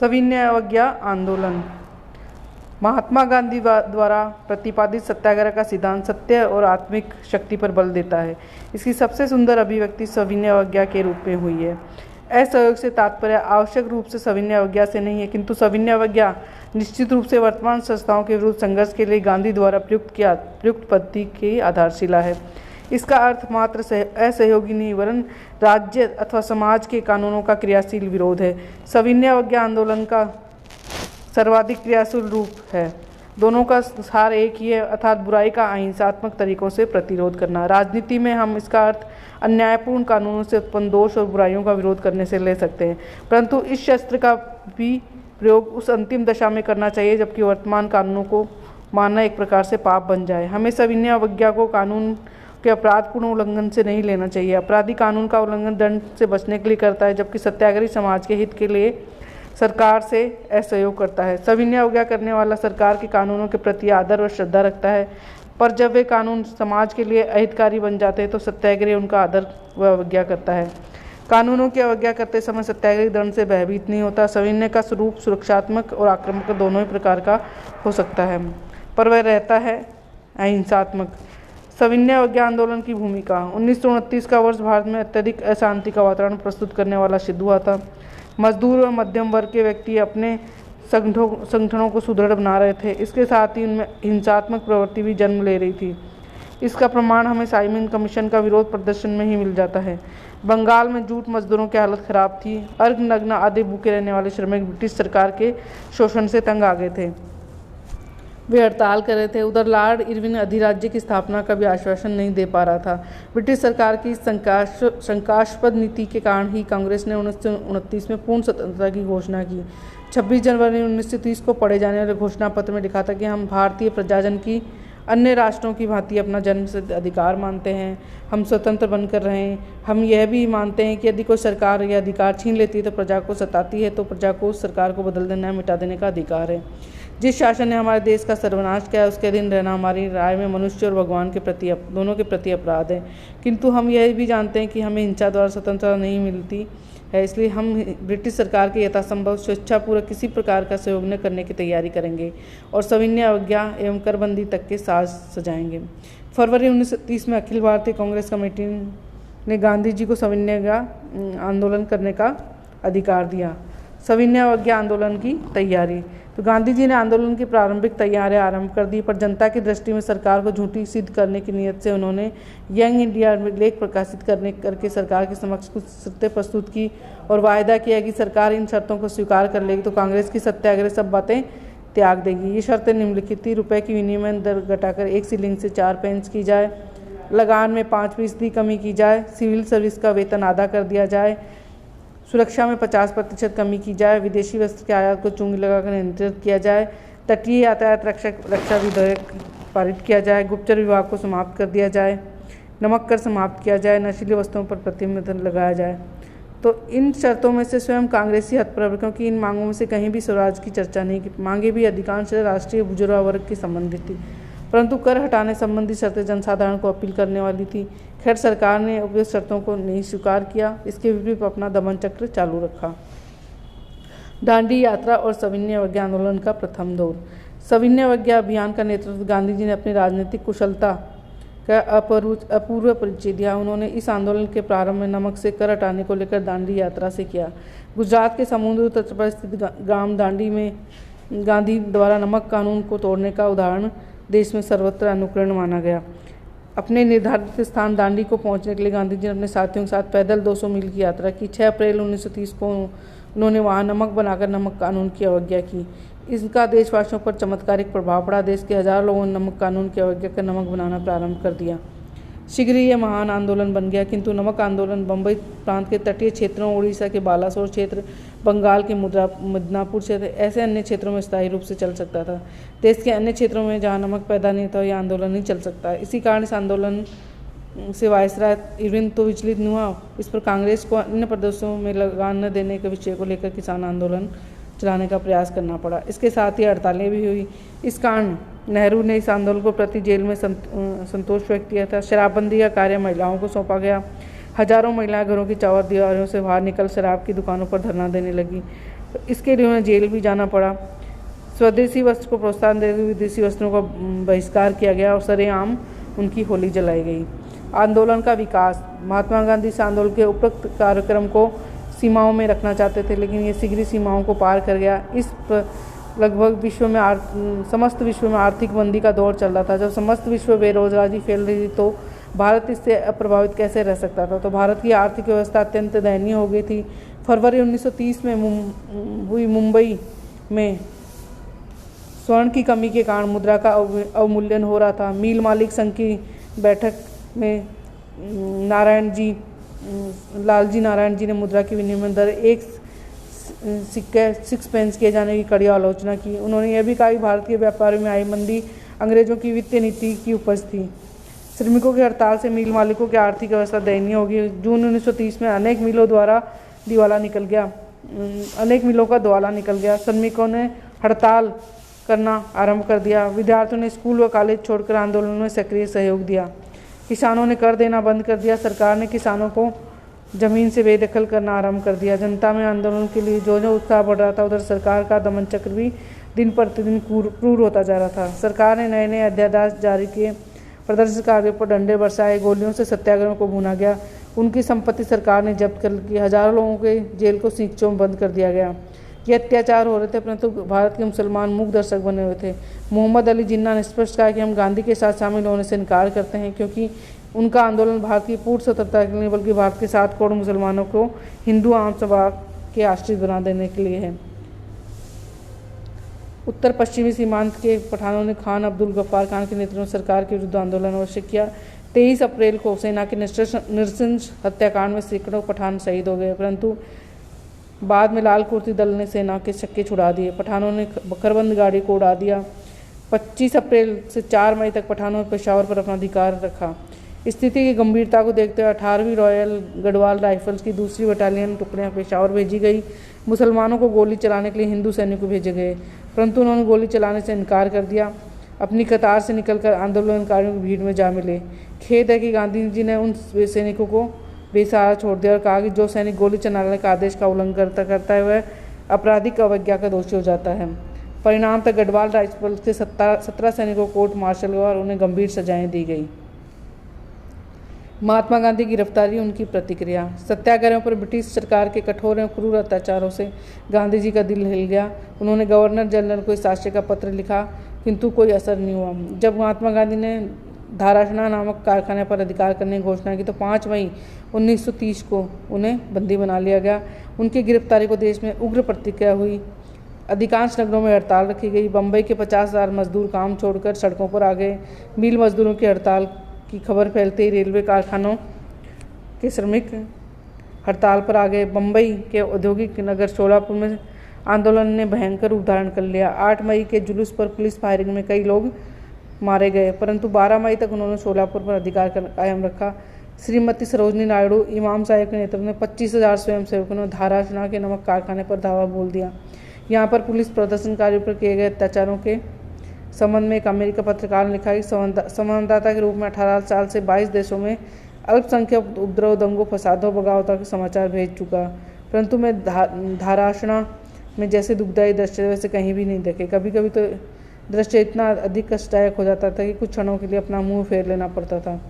सविनय अवज्ञा आंदोलन। महात्मा गांधी द्वारा प्रतिपादित सत्याग्रह का सिद्धांत सत्य और आत्मिक शक्ति पर बल देता है। इसकी सबसे सुंदर अभिव्यक्ति सविनय अवज्ञा के रूप में हुई है। असहयोग से तात्पर्य आवश्यक रूप से सविनय अवज्ञा से नहीं है, किंतु सविनय अवज्ञा निश्चित रूप से वर्तमान संस्थाओं के विरुद्ध संघर्ष के लिए गांधी द्वारा प्रयुक्त पद्धति की आधारशिला है। इसका अर्थ मात्र असहयोगी नहीं वरन राज्य अथवा समाज के कानूनों का क्रियाशील विरोध है। सविनय अवज्ञा आंदोलन का सर्वाधिक क्रियाशील रूप है। दोनों का सार एक ही है, अर्थात बुराई का अहिंसात्मक तरीकों से प्रतिरोध करना। राजनीति में हम इसका अर्थ अन्यायपूर्ण कानूनों से उत्पन्न दोष और बुराइयों का विरोध करने से ले सकते हैं, परंतु इस शस्त्र का भी प्रयोग उस अंतिम दशा में करना चाहिए जबकि वर्तमान कानूनों को मानना एक प्रकार से पाप बन जाए। हमें सविनय अवज्ञा को कानून के अपराधपूर्ण उल्लंघन से नहीं लेना चाहिए। अपराधी कानून का उल्लंघन दंड से बचने के लिए करता है, जबकि सत्याग्रही समाज के हित के लिए सरकार से असहयोग करता है। सविनय अवज्ञा करने वाला सरकार के कानूनों के प्रति आदर और श्रद्धा रखता है, पर जब वे कानून समाज के लिए अहितकारी बन जाते हैं तो सत्याग्रही उनका आदर व अवज्ञा करता है। कानूनों की अवज्ञा करते समय सत्याग्रही दंड से भयभीत नहीं होता। सविनय का स्वरूप सुरक्षात्मक और आक्रामक दोनों ही प्रकार का हो सकता है, पर वह रहता है अहिंसात्मक। सविनय अवज्ञा आंदोलन की भूमिका। 1929 का वर्ष भारत में अत्यधिक अशांति का वातावरण प्रस्तुत करने वाला सिद्ध हुआ था। मजदूर और मध्यम वर्ग के व्यक्ति अपने संगठनों को सुदृढ़ बना रहे थे, इसके साथ ही उनमें हिंसात्मक प्रवृत्ति भी जन्म ले रही थी। इसका प्रमाण हमें साइमन कमीशन का विरोध प्रदर्शन में ही मिल जाता है। बंगाल में जूट मजदूरों की हालत खराब थी। अर्धनग्न आधे भूखे रहने वाले श्रमिक ब्रिटिश सरकार के शोषण से तंग आ गए थे। वे हड़ताल कर रहे थे। उधर लॉर्ड इरविन अधिराज्य की स्थापना का भी आश्वासन नहीं दे पा रहा था। ब्रिटिश सरकार की शंकास्पद नीति के कारण ही कांग्रेस ने 1929 में पूर्ण स्वतंत्रता की घोषणा की। 26 जनवरी 1930 को पढ़े जाने वाले घोषणा पत्र में लिखा था कि हम भारतीय प्रजाजन की अन्य राष्ट्रों की भांति अपना जन्मसिद्ध अधिकार मानते हैं। हम स्वतंत्र बनकर रहें। हम यह भी मानते हैं कि यदि कोई सरकार यह अधिकार छीन लेती है तो प्रजा को सताती है, तो प्रजा को उस सरकार को बदल देना, मिटा देने का अधिकार है। जिस शासन ने हमारे देश का सर्वनाश किया है उसके अधीन रहना हमारी राय में मनुष्य और भगवान के प्रति दोनों के प्रति अपराध है। किंतु हम यह भी जानते हैं कि हमें हिंसा द्वारा स्वतंत्रता नहीं मिलती है, इसलिए हम ब्रिटिश सरकार के यथासंभव स्वेच्छापूर्वक किसी प्रकार का सहयोग न करने की तैयारी करेंगे और सविनय अवज्ञा एवं करबंदी तक के साज सजाएंगे। फरवरी 1930 में अखिल भारतीय कांग्रेस कमेटी ने गांधी जी को सविनय आंदोलन करने का अधिकार दिया। सविनय अवज्ञा आंदोलन की तैयारी। तो गांधी जी ने आंदोलन की प्रारंभिक तैयारियां आरंभ कर दी, पर जनता की दृष्टि में सरकार को झूठी सिद्ध करने की नीयत से उन्होंने यंग इंडिया में लेख प्रकाशित करके सरकार के समक्ष कुछ शर्तें प्रस्तुत की और वायदा किया कि सरकार इन शर्तों को स्वीकार कर लेगी तो कांग्रेस की सत्याग्रह सब बातें त्याग देगी। ये शर्तें निम्नलिखित थी। रुपये की विनिमय दर घटाकर 1 शिलिंग से 4 पैंस की जाए, लगान में 5% कमी की जाए, सिविल सर्विस का वेतन आधा कर दिया जाए, सुरक्षा में 50% कमी की जाए, विदेशी वस्त्र के आयात को चुंगी लगाकर नियंत्रित किया जाए, तटीय यातायात रक्षा विधेयक पारित किया जाए, गुप्तचर विभाग को समाप्त कर दिया जाए, नमक कर समाप्त किया जाए, नशीली वस्तुओं पर प्रतिबंध लगाया जाए। तो इन शर्तों में से स्वयं कांग्रेसी हतप्रभ, क्योंकि इन मांगों में से कहीं भी स्वराज की चर्चा नहीं की। मांगे भी अधिकांश राष्ट्रीय बुजुर्ग वर्ग की संबंधित थी, परंतु कर हटाने संबंधी शर्तें जनसाधारण को अपील करने वाली थी। खैर, सरकार ने उपयुक्त शर्तों को नहीं स्वीकार किया, इसके विपरीत अपना दमन चक्र चालू रखा। दांडी यात्रा और सविनय अवज्ञा आंदोलन का प्रथम दौर। सविनय अवज्ञा अभियान का नेतृत्व गांधी जी ने अपनी राजनीतिक कुशलता का अपूर्व परिचय दिया। उन्होंने इस आंदोलन के प्रारंभ में नमक से कर हटाने को लेकर दांडी यात्रा से किया। गुजरात के समुद्र तट पर स्थित ग्राम दांडी में गांधी द्वारा नमक कानून को तोड़ने का उदाहरण देश में सर्वत्र अनुकरण माना गया। अपने निर्धारित स्थान दांडी को पहुंचने के लिए गांधी जी ने अपने साथियों के साथ पैदल 200 मील की यात्रा की। 6 अप्रैल 1930 को उन्होंने वहां नमक बनाकर नमक कानून की अवज्ञा की। इसका देशवासियों पर चमत्कारिक प्रभाव पड़ा। देश के हजारों लोगों ने नमक कानून की अवज्ञा कर नमक बनाना प्रारंभ कर दिया। शीघ्र ही यह महान आंदोलन बन गया, किंतु नमक आंदोलन बम्बई प्रांत के तटीय क्षेत्रों, उड़ीसा के बालासोर क्षेत्र, बंगाल के मिदनापुर क्षेत्र, ऐसे अन्य क्षेत्रों में स्थायी रूप से चल सकता था। देश के अन्य क्षेत्रों में जहां नमक पैदा नहीं था, यह आंदोलन नहीं चल सकता। इसी कारण इस आंदोलन से वायसराय इरविन तो विचलित नहीं हुआ। इस पर कांग्रेस को अन्य प्रदेशों में लगान न देने के विषय को लेकर किसान आंदोलन चलाने का प्रयास करना पड़ा। इसके साथ ही हड़तालें भी हुई। इस कारण नेहरू ने इस आंदोलन को प्रति जेल में संतोष व्यक्त किया था। शराबबंदी का कार्य महिलाओं को सौंपा गया। हजारों महिलाएं घरों की चार दीवारों से बाहर निकल शराब की दुकानों पर धरना देने लगी। इसके लिए उन्हें जेल भी जाना पड़ा। स्वदेशी वस्त्र को प्रोत्साहन देकर विदेशी वस्त्रों का बहिष्कार किया गया और सरेआम उनकी होली जलाई गई। आंदोलन का विकास। महात्मा गांधी इस आंदोलन के उपरोक्त कार्यक्रम को सीमाओं में रखना चाहते थे, लेकिन ये शीघ्र सीमाओं को पार कर गया। लगभग समस्त विश्व में आर्थिक मंदी का दौर चल रहा था। जब समस्त विश्व बेरोजगारी फैल रही थी तो भारत इससे अप्रभावित कैसे रह सकता था। तो भारत की आर्थिक व्यवस्था अत्यंत दयनीय हो गई थी। फरवरी 1930 में हुई मुंबई में स्वर्ण की कमी के कारण मुद्रा का अवमूल्यन हो रहा था। मिल मालिक संघ की बैठक में लालजी नारायण जी ने मुद्रा की विनिमय दर एक सिक्के 6 पेंस किए जाने की कड़ी आलोचना की। उन्होंने यह भी कहा कि भारतीय व्यापार में आई मंदी अंग्रेजों की वित्तीय नीति की उपज थी। श्रमिकों की हड़ताल से मिल मालिकों की आर्थिक अवस्था दयनीय होगी। जून 1930 में अनेक मिलों का दिवाला निकल गया। श्रमिकों ने हड़ताल करना आरंभ कर दिया। विद्यार्थियों ने स्कूल व कॉलेज छोड़कर आंदोलन में सक्रिय सहयोग दिया। किसानों ने कर देना बंद कर दिया। सरकार ने किसानों को जमीन से बेदखल करना आरंभ कर दिया। जनता में आंदोलन के लिए जो उत्साह बढ़ रहा था, उधर सरकार का दमन चक्र भी दिन प्रतिदिन क्रूर होता जा रहा था। सरकार ने नए नए अध्यादेश जारी किए। प्रदर्शनकारियों पर डंडे बरसाए, गोलियों से सत्याग्रह को भुना गया। उनकी संपत्ति सरकार ने जब्त कर ली। हजारों लोगों के जेल को सींचों में बंद कर दिया गया। ये अत्याचार हो रहे थे, परंतु भारत के मुसलमान मूक दर्शक बने हुए थे। मोहम्मद अली जिन्ना ने स्पष्ट कहा कि हम गांधी के साथ शामिल होने से इनकार करते हैं, क्योंकि उनका आंदोलन भारत की पूर्ण स्वतंत्रता के लिए बल्कि भारत के 7 करोड़ मुसलमानों को हिंदू आम सभा के आश्रित बना देने के लिए है। उत्तर पश्चिमी सीमांत के पठानों ने खान अब्दुल गफ्फार खान के नेतृत्व में सरकार के विरुद्ध आंदोलन अवश्य किया। 23 अप्रैल को सेना के नृशंस हत्याकांड में सैकड़ों पठान शहीद हो गए, परंतु बाद में लाल कुर्ती दल ने सेना के छक्के छुड़ा दिए। पठानों ने बखरबंद गाड़ी को उड़ा दिया। 25 अप्रैल से 4 मई तक पठानों ने पेशावर पर अपना अधिकार रखा। स्थिति की गंभीरता को देखते हुए 18वीं रॉयल गढ़वाल राइफल्स की 2री बटालियन टुकड़ियां पेशावर भेजी गई। मुसलमानों को गोली चलाने के लिए हिंदू सैनिक भेजे गए, परंतु उन्होंने गोली चलाने से इनकार कर दिया। अपनी कतार से निकलकर आंदोलनकारियों की भीड़ में जा मिले। खेद है कि गांधी जी ने उन सैनिकों को बेसहारा छोड़ दिया और कहा कि जो सैनिक गोली चलाने का आदेश का उल्लंघन करता है वह आपराधिक अवज्ञा का दोषी हो जाता है। परिणाम तक गढ़वाल राइफल्स के 17 सैनिकों को कोर्ट मार्शल हुआ और उन्हें गंभीर सजाएं दी गई। महात्मा गांधी की गिरफ्तारी, उनकी प्रतिक्रिया। सत्याग्रहों पर ब्रिटिश सरकार के कठोर एवं क्रूर अत्याचारों से गांधी जी का दिल हिल गया। उन्होंने गवर्नर जनरल को इस आशय का पत्र लिखा, किंतु कोई असर नहीं हुआ। जब महात्मा गांधी ने धाराशना नामक कारखाने पर अधिकार करने की घोषणा की तो 5 मई 1930 को उन्हें बंदी बना लिया गया। उनकी गिरफ्तारी को देश में उग्र प्रतिक्रिया हुई। अधिकांश नगरों में हड़ताल रखी गई। बम्बई के 50,000 मजदूर काम छोड़कर सड़कों पर आ गए। मिल मजदूरों की हड़ताल की खबर फैलते ही रेलवे कारखानों के श्रमिक हड़ताल पर आ गए। बम्बई के औद्योगिक नगर शोलापुर में आंदोलन ने भयंकर रूप धारण कर लिया। 8 मई के जुलूस पर पुलिस फायरिंग में कई लोग मारे गए, परंतु 12 मई तक उन्होंने शोलापुर पर अधिकार कायम रखा। श्रीमती सरोजनी नायडू इमाम साहब के नेतृत्व में 25,000 स्वयंसेवकों ने धाराशना के नमक कारखाने पर धावा बोल दिया। यहाँ पर पुलिस प्रदर्शनकारियों पर किए गए अत्याचारों के संबंध में एक अमेरिकी पत्रकार ने लिखा कि संवाददाता के रूप में 18 साल से 22 देशों में अल्पसंख्यक उपद्रव, दंगों, फसादों, बगावतों के समाचार भेज चुका, परंतु मैं धाराशना में जैसे दुखदायी दृश्य वैसे कहीं भी नहीं देखे। कभी कभी तो दृश्य इतना अधिक कष्टदायक हो जाता था कि कुछ क्षणों के लिए अपना मुंह फेर लेना पड़ता था।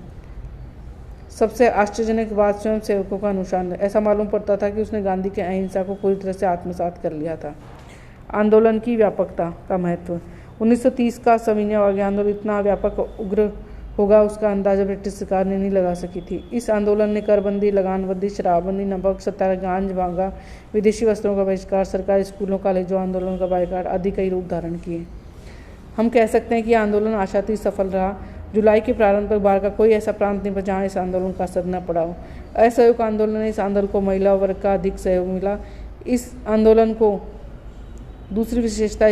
सबसे आश्चर्यजनक बात स्वयं सेवकों का अनुशासन। ऐसा मालूम पड़ता था कि उसने गांधी के अहिंसा को पूरी तरह से आत्मसात कर लिया था। आंदोलन की व्यापकता का महत्व। 1930 का सविनय अवज्ञा आंदोलन इतना व्यापक उग्र होगा उसका अंदाजा ब्रिटिश सरकार ने नहीं लगा सकी थी। इस आंदोलन ने करबंदी, लगानबंदी, शराबबंदी, नमक सत्याग्रह, गांज भांगा, विदेशी वस्त्रों का बहिष्कार, सरकारी स्कूलों, कॉलेजों आंदोलन का बायकॉट आदि कई रूप धारण किए। हम कह सकते हैं कि यह आंदोलन आशातीत सफल रहा। जुलाई के प्रारंभ तक भारत का कोई ऐसा प्रांत नहीं बचा जहाँ इस आंदोलन का असर न पड़ा हो। असहयोग आंदोलन ने इस आंदोलन को महिला वर्ग का अधिक सहयोग मिला। इस आंदोलन की दूसरी विशेषता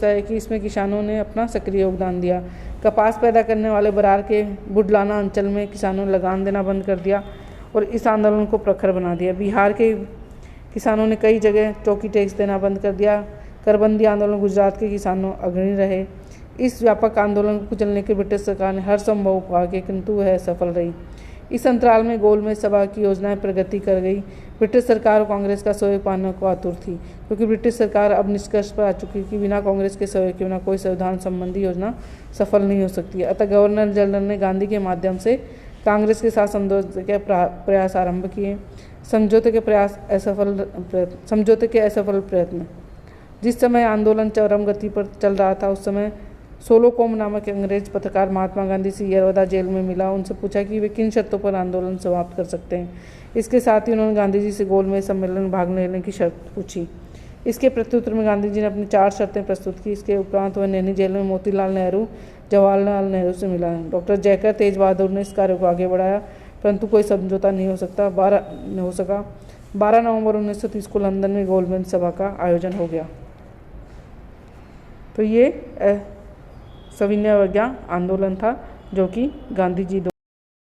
है कि इसमें किसानों ने अपना सक्रिय योगदान दिया। कपास पैदा करने वाले बरार के बुडलाना अंचल में किसानों ने लगान देना बंद कर दिया और इस आंदोलन को प्रखर बना दिया। बिहार के किसानों ने कई जगह चौकी टैक्स देना बंद कर दिया। करबंदी आंदोलन गुजरात के किसानों अग्रणी रहे। इस व्यापक आंदोलन को कुचलने के ब्रिटिश सरकार ने हर संभव उपाय किए, किंतु वह सफल रही। इस अंतराल में गोलमेज सभा की योजनाएं प्रगति कर गई। ब्रिटिश सरकार और कांग्रेस का सहयोग पाने को आतुर थी, क्योंकि ब्रिटिश सरकार अब निष्कर्ष पर आ चुकी कि बिना कांग्रेस के सहयोग के बिना कोई संविधान संबंधी योजना सफल नहीं हो सकती है। अतः गवर्नर जनरल ने गांधी के माध्यम से कांग्रेस के साथ समझौते के प्रयास आरंभ किए। समझौते के असफल प्रयत्न। जिस समय आंदोलन चरम गति पर चल रहा था, उस समय सोलोकोम नामक अंग्रेज पत्रकार महात्मा गांधी से यरवदा जेल में मिला। उनसे पूछा कि वे किन शर्तों पर आंदोलन समाप्त कर सकते हैं। इसके साथ ही उन्होंने गांधी जी से गोलमेज सम्मेलन में भाग लेने की शर्त पूछी। इसके प्रत्युत्तर में गांधी जी ने अपनी 4 शर्तें प्रस्तुत की। इसके उपरांत वह नैनी जेल में मोतीलाल नेहरू, जवाहरलाल नेहरू से मिला। डॉक्टर जयकर तेज बहादुर ने इस कार्य को आगे बढ़ाया, परंतु कोई समझौता नहीं हो सका। 12 नवंबर 1930 को लंदन में गोलमेज सभा का आयोजन हो गया। तो ये सविनय अवज्ञा आंदोलन था, जो कि गांधी जी